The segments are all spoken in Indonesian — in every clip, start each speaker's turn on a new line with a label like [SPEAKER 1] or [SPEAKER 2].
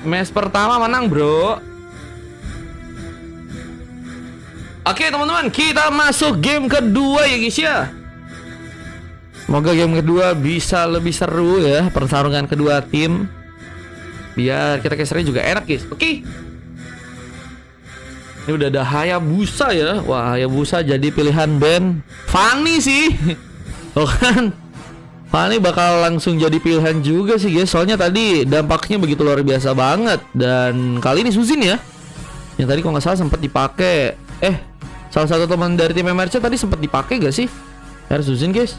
[SPEAKER 1] Match pertama menang, bro. Oke, teman-teman, kita masuk game kedua ya, guys ya. Semoga game kedua bisa lebih seru ya, pertarungan kedua tim. Biar kita kesernya juga enak, guys. Oke. Ini udah ada Hayabusa ya. Wah, Hayabusa jadi pilihan band Fanny sih. Oh kan, Fanny bakal langsung jadi pilihan juga sih, guys. Soalnya tadi dampaknya begitu luar biasa banget. Dan kali ini Suzin ya, yang tadi kalau nggak salah sempat dipakai. Salah satu teman dari tim MRC tadi sempat dipakai gak sih? Harus Suzin, guys.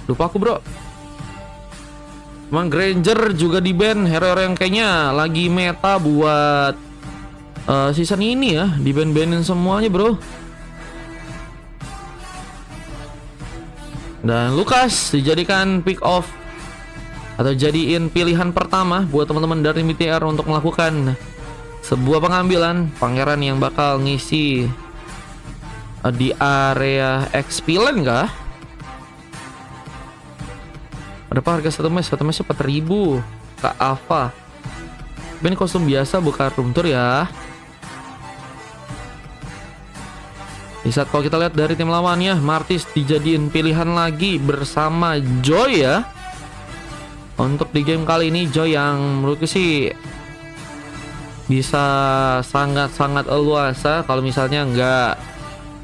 [SPEAKER 1] Lupa aku, bro. Emang Granger juga di band, hero-hero yang kayaknya lagi meta buat season ini ya, di band-bandin semuanya, bro. Dan Lukas dijadikan pick off atau jadiin pilihan pertama buat teman-teman dari MTR untuk melakukan sebuah pengambilan pangeran yang bakal ngisi di area XP lane kah? Berapa harga satu match? Satu match 4.000 Kak Alpha. Ini kostum biasa bukan room tour ya. Di saat kalau kita lihat dari tim lawannya, Martis dijadiin pilihan lagi bersama Joy ya. Untuk di game kali ini Joy yang menurutku sih bisa sangat-sangat luasa kalau misalnya nggak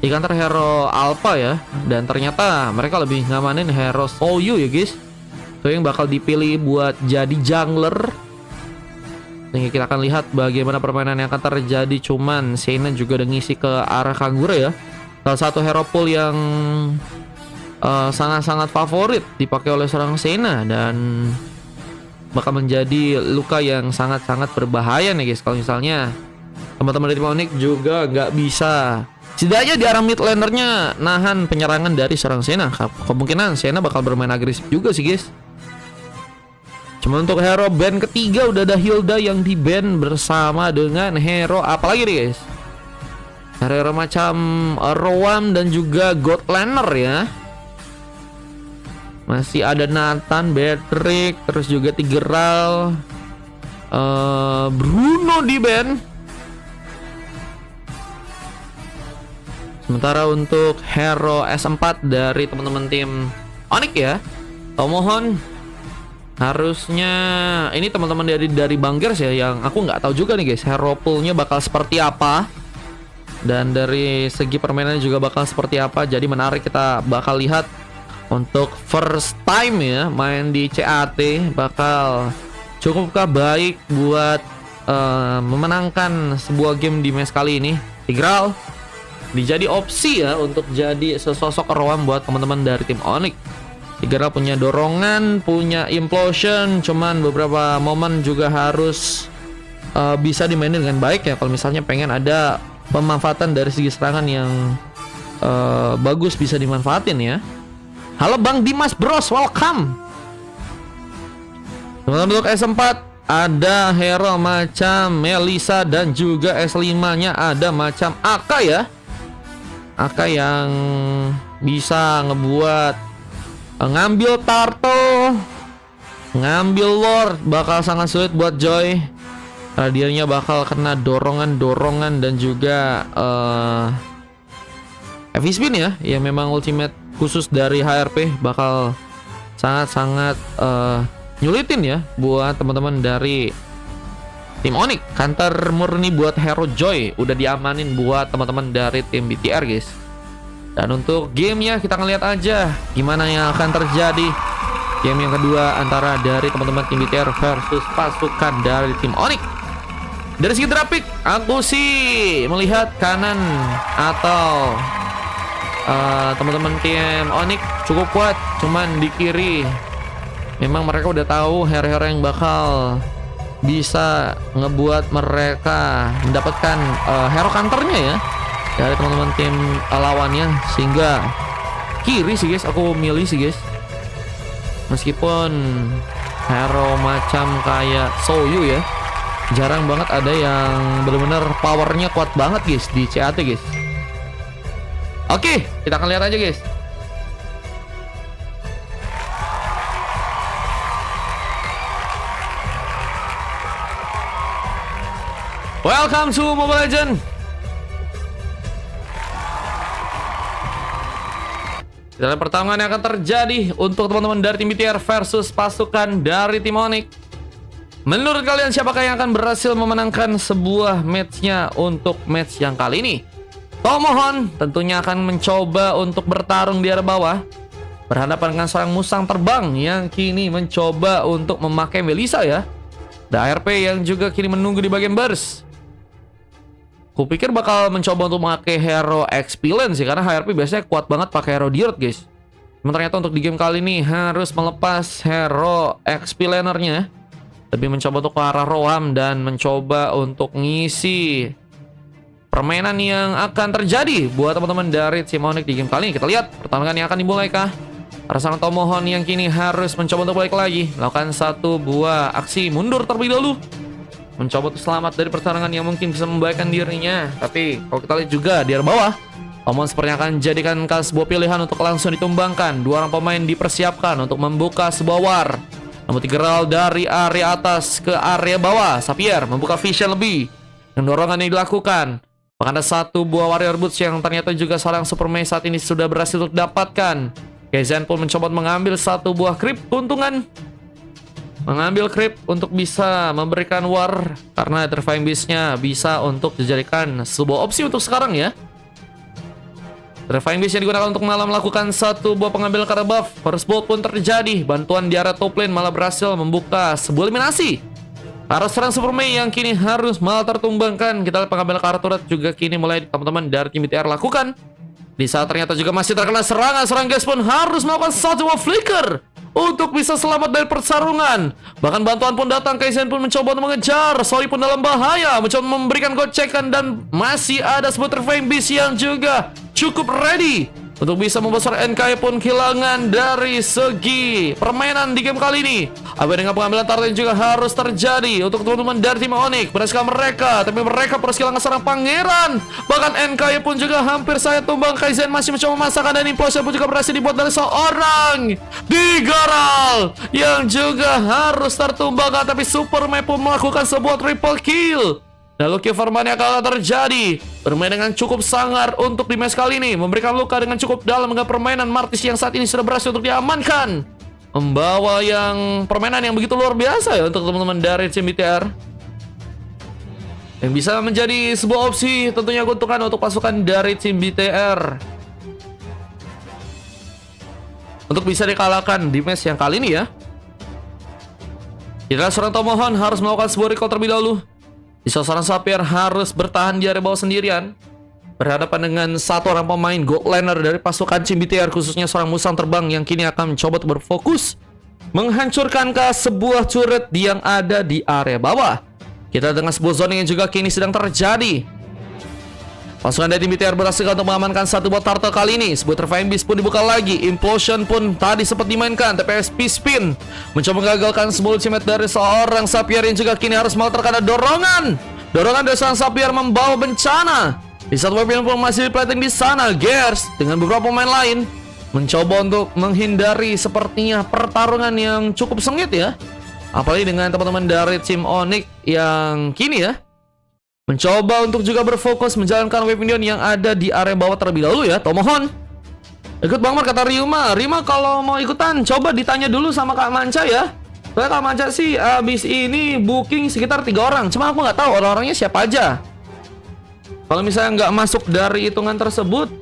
[SPEAKER 1] di counter hero Alpha ya. Dan ternyata mereka lebih ngamanin hero Soyu ya, guys. So yang bakal dipilih buat jadi jungler. Sehingga kita akan lihat bagaimana permainan yang akan terjadi. Cuman Sena juga udah ngisi ke arah Kangura ya. Salah satu hero pool yang sangat-sangat favorit dipakai oleh seorang Sena. Dan bakal menjadi luka yang sangat-sangat berbahaya nih, guys. Kalau misalnya teman-teman dari Onyx juga nggak bisa setidaknya di arah mid lanernya nahan penyerangan dari seorang Sena. Kemungkinan Sena bakal bermain agresif juga sih, guys. Cuma untuk hero band ketiga udah ada Hilda yang di band bersama dengan hero apalagi nih, guys. Hero macam Roam dan juga God Laner ya. Masih ada Nathan, Beatrix, terus juga Tigreal, Bruno di band. Sementara untuk hero S4 dari teman-teman tim Onyx ya, mohon harusnya ini teman-teman dari Bangers ya, yang aku nggak tahu juga nih, guys, hero poolnya bakal seperti apa dan dari segi permainannya juga bakal seperti apa. Jadi menarik, kita bakal lihat untuk first time ya main di CAT bakal cukupkah baik buat memenangkan sebuah game di match kali ini. Tigreal dijadi opsi ya untuk jadi sesosok Roam buat teman-teman dari tim Onyx. Tigreal punya dorongan, punya implosion, cuman beberapa momen juga harus bisa dimainin dengan baik ya. Kalau misalnya pengen ada pemanfaatan dari segi serangan yang bagus bisa dimanfaatin ya. Halo Bang Dimas Bros, welcome. Teman-teman untuk S4 ada hero macam Melissa dan juga S5-nya ada macam Aka ya. Aka yang bisa ngebuat ngambil turtle, ngambil lord bakal sangat sulit buat Joy. Radianya bakal kena dorongan dan juga heavy spin ya, yang memang ultimate khusus dari HRP bakal sangat-sangat nyulitin ya buat teman-teman dari tim Onyx. Counter murni buat hero Joy udah diamanin buat teman-teman dari tim BTR, guys. Dan untuk gamenya kita ngeliat aja gimana yang akan terjadi. Game yang kedua antara dari teman-teman tim BTR versus pasukan dari tim Onyx. Dari segi grafik aku sih melihat kanan atau teman-teman tim Onyx cukup kuat. Cuman di kiri memang mereka udah tahu hero-hero yang bakal bisa ngebuat mereka mendapatkan hero counternya ya dari teman-teman tim lawannya. Sehingga kiri sih, guys, aku milih sih, guys. Meskipun hero macam kayak Soyu ya, jarang banget ada yang benar-benar powernya kuat banget, guys, di CAT, guys. Oke, kita akan lihat aja, guys. Welcome to Mobile Legends. Dalam pertarungan yang akan terjadi untuk teman-teman dari tim BTR versus pasukan dari tim Onyx. Menurut kalian siapakah yang akan berhasil memenangkan sebuah matchnya untuk match yang kali ini? Tomohon tentunya akan mencoba untuk bertarung di area bawah, berhadapan dengan seorang musang terbang yang kini mencoba untuk memakai Melissa ya. Ada ARP yang juga kini menunggu di bagian burst. Kupikir bakal mencoba untuk memakai hero Experience sih, karena HRP biasanya kuat banget pakai hero Dirt guys. Namun ternyata untuk di game kali ini harus melepas hero Experience-nya, lebih mencoba untuk ke arah Roam dan mencoba untuk ngisi permainan yang akan terjadi buat teman-teman dari tim Onyx di game kali ini. Kita lihat pertarungan yang akan dimulai kah? Rasakan Tomohon yang kini harus mencoba untuk balik lagi, melakukan satu buah aksi mundur terlebih dahulu, mencoba untuk selamat dari pertarungan yang mungkin bisa membahayakan dirinya. Tapi kalau kita lihat juga di area bawah, Tomohon sepertinya akan jadikan sebuah pilihan untuk langsung ditumbangkan. Dua orang pemain dipersiapkan untuk membuka sebuah war. Namun Tigreal dari area atas ke area bawah, Xavier membuka vision lebih dengan dorongan yang dilakukan. Bahkan ada satu buah warrior boots yang ternyata juga seorang Super Mei saat ini sudah berhasil untuk dapatkan. Kaizen pun mencoba mengambil satu buah creep keuntungan, mengambil creep untuk bisa memberikan war, karena Terrifying Beast-nya bisa untuk dijadikan sebuah opsi untuk sekarang ya. Terrifying Beast yang digunakan untuk malah melakukan satu buah pengambilan kartu buff. First blood pun terjadi, bantuan di area top lane malah berhasil membuka sebuah eliminasi. Arah serang Super Mei yang kini harus malah tertumbangkan. Kita lihat pengambilan kartu turret juga kini mulai teman-teman dari tim BTR lakukan. Di saat ternyata juga masih terkena serangan, serang guys pun harus melakukan satu buah flicker untuk bisa selamat dari pertarungan. Bahkan bantuan pun datang, Kaizen pun mencoba untuk mengejar. Soli pun dalam bahaya, mencoba memberikan gocekan, dan masih ada sebuah Terrifying Beast yang juga cukup ready untuk bisa membesar. NK pun kehilangan dari segi permainan di game kali ini. Apa dengan pengambilan target juga harus terjadi untuk teman-teman dari tim Onyx. Berhasil mereka, tapi mereka harus kehilangan seorang pangeran. Bahkan NK pun juga hampir saya tumbang. Kaizen masih mencoba memasakkan, dan implosion pun juga berhasil dibuat dari seorang Tigreal yang juga harus tertumbangkan. Tapi Super Mei pun melakukan sebuah triple kill. Lalu Kiverman yang akan terjadi, bermain dengan cukup sangar untuk di match kali ini, memberikan luka dengan cukup dalam dengan permainan Martis yang saat ini sudah berhasil untuk diamankan, membawa yang permainan yang begitu luar biasa ya untuk teman-teman dari tim BTR, yang bisa menjadi sebuah opsi tentunya keuntungan untuk pasukan dari tim BTR untuk bisa dikalahkan di match yang kali ini ya. Kita seorang Tomohon harus melakukan sebuah recall terlebih dahulu. Di seorang Xavier harus bertahan di area bawah sendirian, berhadapan dengan satu orang pemain gold laner dari pasukan tim BTR, khususnya seorang musang terbang yang kini akan mencoba berfokus menghancurkan ke sebuah turret yang ada di area bawah. Kita dengan sebuah zoning yang juga kini sedang terjadi. Pasukan dari tim BTR berhasil untuk mengamankan satu buat turtle kali ini. Sebuah Terrifying Beast pun dibuka lagi. Implosion pun tadi sempat dimainkan, tapi SP spin mencoba mengagalkan sebuah ultimate dari seorang Xavier yang juga kini harus mau terkena dorongan. Dorongan dari seorang Xavier membawa bencana. Di satu weapon pun masih diplating di sana. Gears dengan beberapa pemain lain mencoba untuk menghindari sepertinya pertarungan yang cukup sengit ya. Apalagi dengan teman-teman dari tim Onyx yang kini ya mencoba untuk juga berfokus menjalankan wave minion yang ada di area bawah terlebih dahulu ya. Tomohon ikut Bang Mar, kata Ryuma. Rima kalau mau ikutan coba ditanya dulu sama Kak Manca ya. Soalnya Kak Manca sih abis ini booking sekitar 3 orang. Cuma aku nggak tahu orang-orangnya siapa aja. Kalau misalnya nggak masuk dari hitungan tersebut,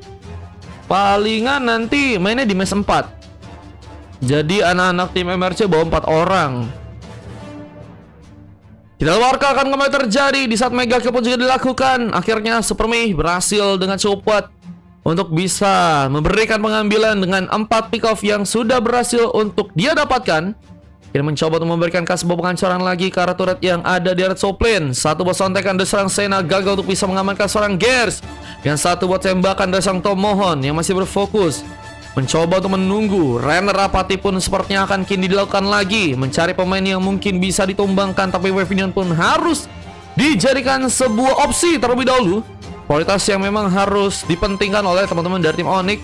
[SPEAKER 1] palingan nanti mainnya di match 4. Jadi anak-anak tim MRC bawa 4 orang. Kita warka akan kembali terjadi di saat mega kill pun juga dilakukan. Akhirnya Super Mei berhasil dengan cukup kuat untuk bisa memberikan pengambilan dengan 4 pick off yang sudah berhasil untuk dia dapatkan. Dia mencoba untuk memberikan sebuah penghancuran lagi ke arah turret yang ada di area top lane. Satu buat sontekan dari serang Sena gagal untuk bisa mengamankan seorang Gears, dan satu buat tembakan dari sang Tomohon yang masih berfokus mencoba untuk menunggu Renner apati pun sepertinya akan kini dilakukan lagi, mencari pemain yang mungkin bisa ditumbangkan. Tapi wave minion pun harus dijadikan sebuah opsi terlebih dahulu, kualitas yang memang harus dipentingkan oleh teman-teman dari tim Onyx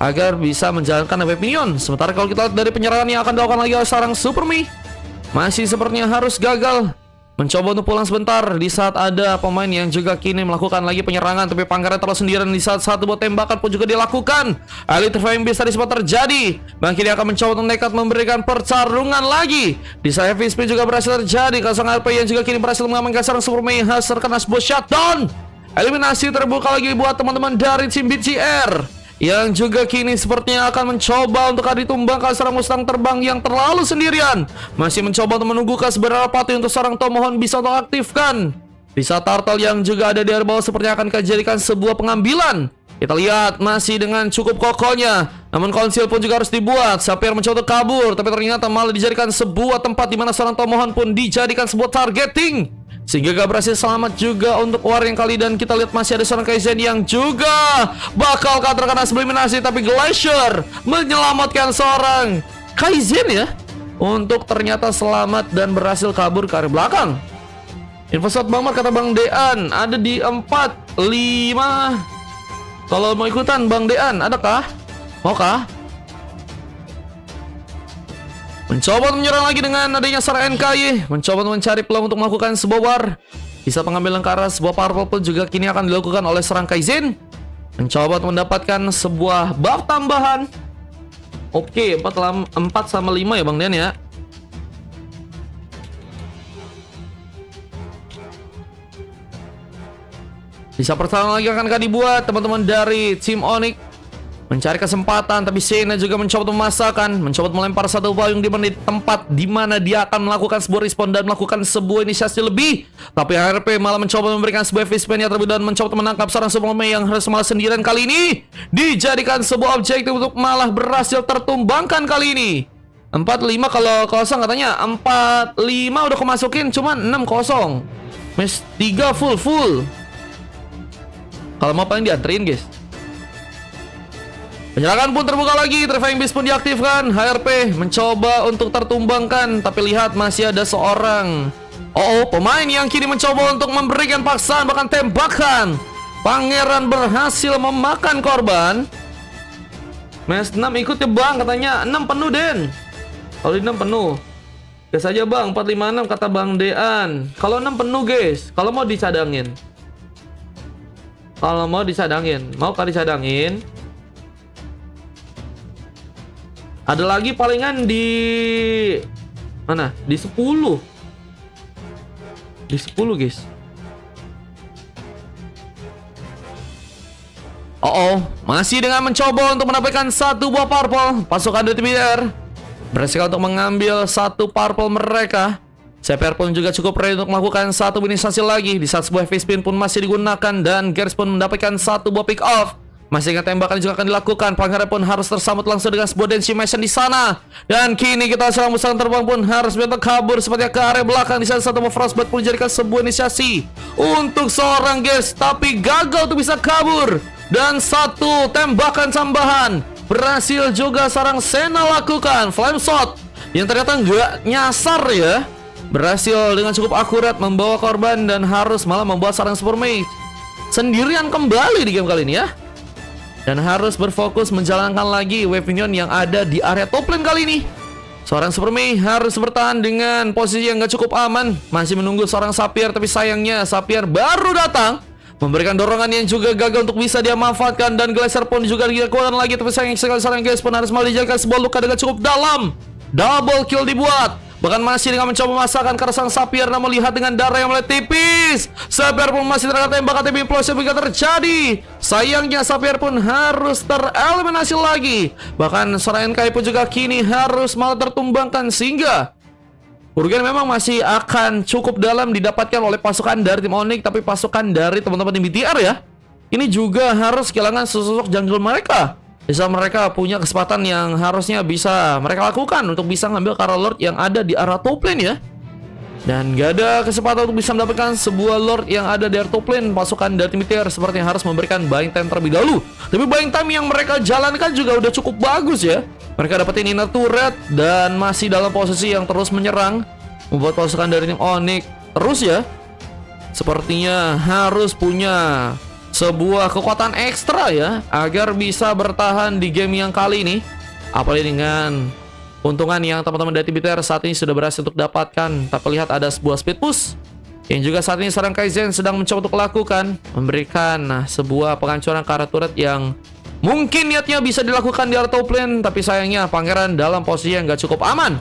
[SPEAKER 1] agar bisa menjalankan wave minion. Sementara kalau kita lihat dari penyerangan yang akan dilakukan lagi oleh seorang Super Mei, masih sepertinya harus gagal. mencoba untuk pulang sebentar di saat ada pemain yang juga kini melakukan lagi penyerangan, tapi Pangeran terlalu sendirian di saat satu buat tembakan pun juga dilakukan. Elite Flying Beast tadi sempat terjadi. Bang kini akan mencoba untuk nekat memberikan pertarungan lagi. Di saat heavy spin juga berhasil terjadi. Kosong RP yang juga kini berhasil mengamankan seorang Super Mayhem terkena sebuah shutdown. Eliminasi terbuka lagi buat teman-teman dari tim BTR yang juga kini sepertinya akan mencoba untuk ditumbangkan seorang Mustang terbang yang terlalu sendirian. Masih mencoba untuk menunggu seberapa pati untuk seorang Tomohon bisa untuk aktifkan. Bisa Turtle yang juga ada di area bawah sepertinya akan dijadikan sebuah pengambilan. Kita lihat masih dengan cukup kokohnya. Namun konsil pun juga harus dibuat. Sapphire mencoba untuk kabur, tapi ternyata malah dijadikan sebuah tempat di mana seorang Tomohon pun dijadikan sebuah targeting. Sehingga gak berhasil selamat juga untuk war yang kali. Dan kita lihat masih ada seorang Kaizen yang juga bakal terkena eliminasi. Tapi Glacier menyelamatkan seorang Kaizen ya, untuk ternyata selamat dan berhasil kabur ke arah belakang. Info slot Bang Mar kata Bang Dean ada di 4, 5. Kalau mau ikutan Bang Dean, adakah? Maukah? Mencoba menyerang lagi dengan adanya serangan NKY. Mencoba mencari peluang untuk melakukan sebuah war. Bisa pengambilan ke arah sebuah purple pun juga kini akan dilakukan oleh serang Kaizen. Mencoba untuk mendapatkan sebuah buff tambahan. Oke, 4 sama 5 ya Bang Dian ya. Bisa pertahanan lagi akan dibuat teman-teman dari tim Onyx. Mencari kesempatan, tapi Shayna juga mencoba memasakkan, mencoba melempar satu payung di tempat di mana dia akan melakukan sebuah respon dan melakukan sebuah inisiasi lebih. Tapi HRP malah mencoba memberikan sebuah fishpan terlebih dan mencoba menangkap seorang Superman yang harus malah sendirian kali ini. Dijadikan sebuah objektif untuk malah berhasil tertumbangkan kali ini. 4-5 kalau kosong katanya. 4-5 udah kemasukin, cuman 6-0. Match 3 full. Kalau mau paling dianterin guys. Penyerangan pun terbuka lagi, Terrifying Beast pun diaktifkan. HRP mencoba untuk tertumbangkan, tapi lihat masih ada seorang pemain yang kini mencoba untuk memberikan paksaan, bahkan tembakan. Pangeran berhasil memakan korban. Match 6 ikut ya Bang, katanya 6 penuh Den. Kalau 6 penuh gas aja Bang, 456 kata Bang Dean. Kalau 6 penuh guys, kalau mau dicadangin. Maukah dicadangin? Ada lagi palingan di mana? Di 10. Di 10 guys. Masih dengan mencoba untuk mendapatkan satu buah purple. Pasukan dari BTR berhasil untuk mengambil satu purple mereka. CPR pun juga cukup ready untuk melakukan satu inisiasi lagi. Di saat sebuah face spin pun masih digunakan dan Gears pun mendapatkan satu buah pick off. Masih ingat tembakan juga akan dilakukan. Pangeran pun harus tersambut langsung dengan sebuah densimation di sana. Dan kini kita serang Mustang terbang pun harus minta kabur seperti ke area belakang. Di sana satu Frostbite pun dijadikan sebuah inisiasi untuk seorang Gears, tapi gagal untuk bisa kabur. Dan satu tembakan tambahan berhasil juga seorang Sena lakukan. Flame shot yang ternyata nggak nyasar ya. Berhasil dengan cukup akurat membawa korban dan harus malah membuat seorang Super Mage sendirian kembali di game kali ini ya. Dan harus berfokus menjalankan lagi wave minion yang ada di area top lane kali ini. Seorang Super Mei harus bertahan dengan posisi yang gak cukup aman. Masih menunggu seorang Sapphire, tapi sayangnya Sapphire baru datang, memberikan dorongan yang juga gagal untuk bisa dia manfaatkan. Dan Glacier pun juga dikuatkan lagi, tapi sayang sekali seorang Gears pun harus malah dijadikan sebuah luka dengan cukup dalam. Double kill dibuat. Bahkan masih dengan mencoba memasakkan ke sang Sapphire, namun lihat dengan darah yang mulai tipis. Sapphire pun masih terkena tembakan, tapi implosion juga terjadi. Sayangnya Sapphire pun harus tereliminasi lagi. Bahkan seorang NKY pun juga kini harus malah tertumbangkan, sehingga kerugian memang masih akan cukup dalam didapatkan oleh pasukan dari tim Onyx. Tapi pasukan dari teman-teman tim BTR ya, ini juga harus kehilangan sosok jungle mereka. Bisa mereka punya kesempatan yang harusnya bisa mereka lakukan untuk bisa ngambil Kara Lord yang ada di arah top lane ya. Dan gak ada kesempatan untuk bisa mendapatkan sebuah Lord yang ada di arah top lane. Pasukan dari tim BTR sepertinya harus memberikan buying time terlebih dahulu. Tapi buying time yang mereka jalankan juga udah cukup bagus ya. Mereka dapetin inner turret dan masih dalam posisi yang terus menyerang, membuat pasukan dari tim Onyx terus ya, sepertinya harus punya sebuah kekuatan ekstra ya, agar bisa bertahan di game yang kali ini. Apalagi dengan keuntungan yang teman-teman dari BTR saat ini sudah berhasil untuk dapatkan. Tapi lihat ada sebuah speed push yang juga saat ini seorang Kaizen sedang mencoba untuk melakukan, memberikan sebuah penghancuran ke arah turret yang mungkin niatnya bisa dilakukan di arah top lane, tapi sayangnya pangeran dalam posisi yang gak cukup aman.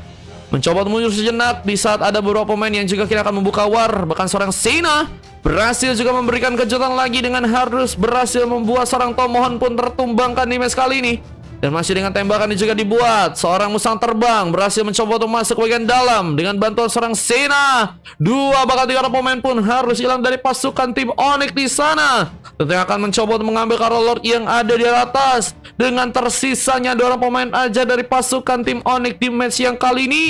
[SPEAKER 1] Mencoba untuk mundur sejenak di saat ada beberapa pemain yang juga kini akan membuka war. Bahkan seorang Sena berhasil juga memberikan kejutan lagi dengan harus berhasil membuat seorang Tomohon pun tertumbangkan di match kali ini. Dan masih dengan tembakan yang juga dibuat, seorang musang terbang berhasil mencoba untuk masuk ke bagian dalam dengan bantuan seorang Sena. Dua bahkan tiga pemain pun harus hilang dari pasukan tim Onyx di sana. Tentunya akan mencoba untuk mengambil Karo Lord yang ada di atas. Dengan tersisanya dua orang pemain aja dari pasukan tim Onyx di match yang kali ini.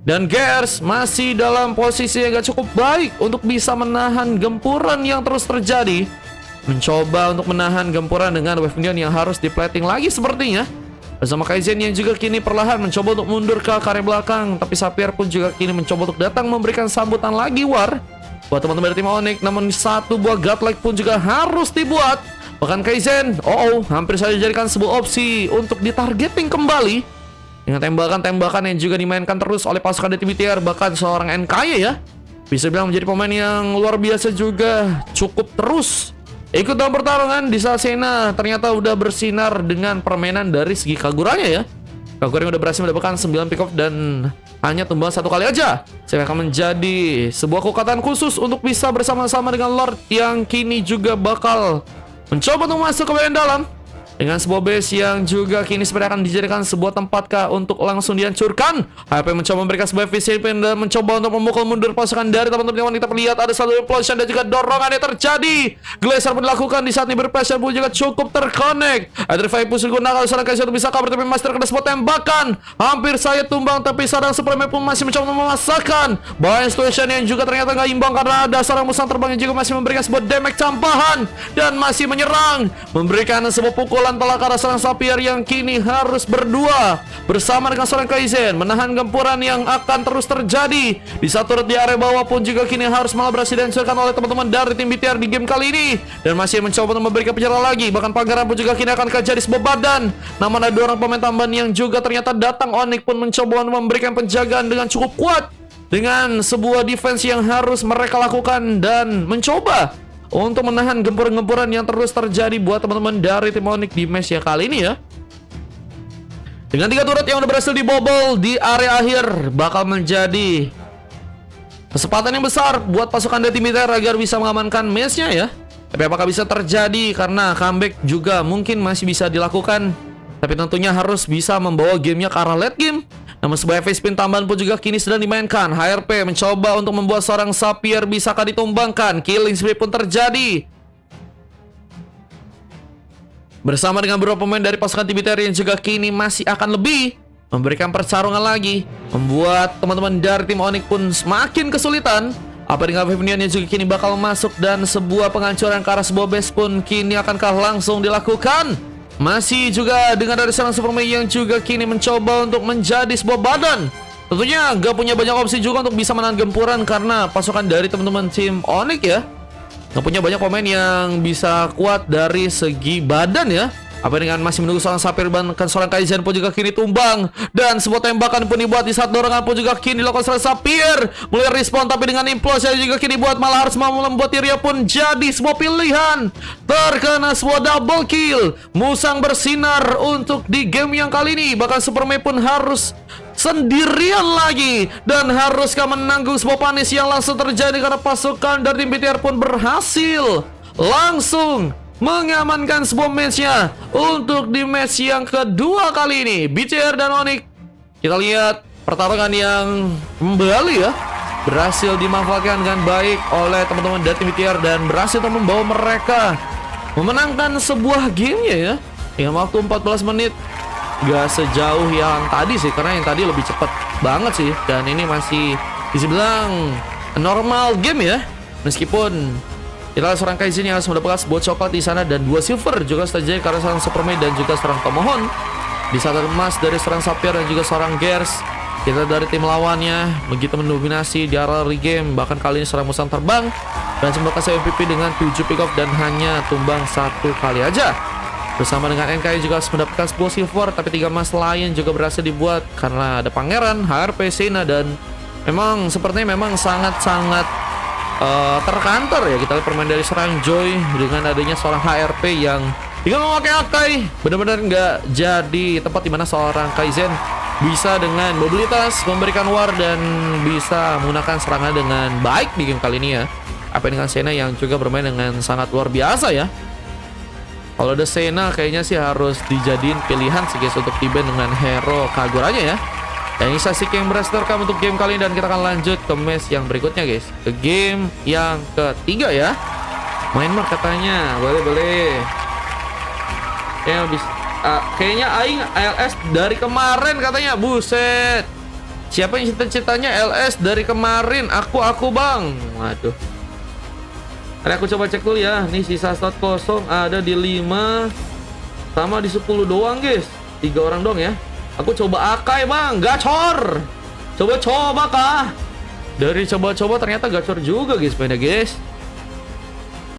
[SPEAKER 1] Dan Gears masih dalam posisi yang gak cukup baik untuk bisa menahan gempuran yang terus terjadi. Mencoba untuk menahan gempuran dengan Wave Minion yang harus diplating lagi sepertinya. Bersama Kaizen yang juga kini perlahan mencoba untuk mundur ke area belakang. Tapi Sapphire pun juga kini mencoba untuk datang memberikan sambutan lagi war buat teman-teman dari tim Onyx. Namun satu buah godlike pun juga harus dibuat. Bahkan Kaizen, hampir saja dijadikan sebuah opsi untuk ditargeting kembali dengan tembakan-tembakan yang juga dimainkan terus oleh pasukan dari tim BTR. Bahkan seorang NKY ya, bisa bilang menjadi pemain yang luar biasa juga, cukup terus ikut dalam pertarungan di saat Sena ternyata udah bersinar dengan permainan dari segi Kaguranya ya. Kagura yang udah berhasil mendapatkan 9 pick off dan hanya tumbang satu kali aja. Saya akan menjadi sebuah kekuatan khusus untuk bisa bersama-sama dengan Lord yang kini juga bakal mencoba untuk masuk ke bagian dalam. Dengan sebuah base yang juga kini sebenarnya akan dijadikan sebuah tempatkah untuk langsung dihancurkan. HP mencoba memberikan sebuah visi dan mencoba untuk memukul mundur pasukan dari teman-teman. Kita melihat ada satu implosion dan juga dorongan yang terjadi. Glacier pun dilakukan di saat ini, berpressure pun juga cukup terconnect. Adrify pun digunakan seorang Kaiser untuk bisa cover, tapi Master kena sebuah tembakan. Hampir saya tumbang, tapi seorang Supreme pun masih mencoba memasakkan. Bahaya situation yang juga ternyata nggak imbang karena ada seorang musang terbang yang juga masih memberikan sebuah damage campahan dan masih menyerang, memberikan sebuah pukulan telak arah seorang Sapphire yang kini harus berdua bersama dengan seorang Kaizen menahan gempuran yang akan terus terjadi. Di satu turret di area bawah pun juga kini harus malah berhasil dihancurkan oleh teman-teman dari tim BTR di game kali ini, dan masih mencoba untuk memberikan penyerang lagi. Bahkan Pangeran pun juga kini akan jadi sebuah badan. Namun ada dua orang pemain tambahan yang juga ternyata datang. Onyx pun mencoba untuk memberikan penjagaan dengan cukup kuat dengan sebuah defense yang harus mereka lakukan dan mencoba untuk menahan gempuran-gempuran yang terus terjadi buat teman-teman dari tim Onyx di match ya kali ini ya. Dengan 3 turret yang udah berhasil dibobol di area akhir, bakal menjadi kesempatan yang besar buat pasukan dari tim BTR agar bisa mengamankan match-nya ya. Tapi apakah bisa terjadi karena comeback juga mungkin masih bisa dilakukan, tapi tentunya harus bisa membawa gamenya ke arah late game. Namun sebuah face spin tambahan pun juga kini sedang dimainkan. HRP mencoba untuk membuat seorang Sapphire bisakah ditumbangkan. Killing spree pun terjadi bersama dengan beberapa pemain dari pasukan TBTR yang juga kini masih akan lebih memberikan pertarungan lagi, membuat teman-teman dari tim Onyx pun semakin kesulitan. Apa dengan Wave Minion yang juga kini bakal masuk, dan sebuah penghancuran ke arah sebuah base pun kini akankah langsung dilakukan. Masih juga dengan dari seorang Superman yang juga kini mencoba untuk menjadi sebuah badan. Tentunya gak punya banyak opsi juga untuk bisa menahan gempuran karena pasukan dari teman-teman tim Onyx ya gak punya banyak pemain yang bisa kuat dari segi badan ya. Apa dengan masih menunggu seorang Sapphire, bahkan seorang Kaizen pun juga kini tumbang, dan sebuah tembakan pun dibuat di saat dorongan pun juga kini dilakukan seorang Sapphire mulai respon, tapi dengan implosion juga kini buat malah harus membuat dirinya pun jadi sebuah pilihan. Terkena sebuah double kill, musang bersinar untuk di game yang kali ini. Bahkan Superman pun harus sendirian lagi dan haruskah menanggung sebuah panis yang langsung terjadi karena pasukan dari tim BTR pun berhasil langsung mengamankan sebuah match-nya untuk di match yang kedua kali ini. BTR dan Onyx, kita lihat pertarungan yang kembali ya berhasil dimanfaatkan dengan baik oleh teman-teman dari tim BTR dan berhasil membawa mereka memenangkan sebuah gamenya ya dengan waktu 14 menit. Gak sejauh yang tadi sih, karena yang tadi lebih cepat banget sih, dan ini masih bisa bilang normal game ya. Meskipun kita seorang Kaizen yang harus mendapatkan sebuah coklat di sana dan 2 silver juga terjadi karena seorang Superman dan juga seorang Tomohon. Di saat emas dari seorang Sapphire dan juga seorang Gears. Kita dari tim lawannya begitu mendominasi di area regame. Bahkan kali ini seorang musang terbang dan mendapatkan MVP dengan 7 pick off dan hanya tumbang 1 kali aja. Bersama dengan NK juga harus mendapatkan sebuah silver, tapi 3 emas lain juga berhasil dibuat karena ada Pangeran, HRP, Sena, dan memang sepertinya memang sangat-sangat terkantor ya. Kita lihat permain dari serang Joy dengan adanya seorang HRP yang dengan memakai Akai benar-benar nggak jadi tempat dimana seorang Kaizen bisa dengan mobilitas memberikan war dan bisa menggunakan serangan dengan baik di game kali ini ya. Apa dengan Sena yang juga bermain dengan sangat luar biasa ya. Kalau ada Sena kayaknya sih harus dijadiin pilihan sih guys untuk di-ban dengan hero Kaguranya ya. Dan ini Sasuke yang berhasil terekam untuk game kali ini, dan kita akan lanjut ke match yang berikutnya guys. Ke game yang ketiga ya. Myanmar katanya. Boleh. Ya habis kayaknya aing LS dari kemarin katanya. Buset. Siapa yang cita-citanya LS dari kemarin? Aku bang. Waduh. Ada aku coba cek dulu ya. Nih sisa slot kosong ada di 5 sama di 10 doang guys. 3 orang doang ya. Aku coba Akai bang, gacor. Coba kah? Dari coba-coba ternyata gacor juga guys mainnya guys.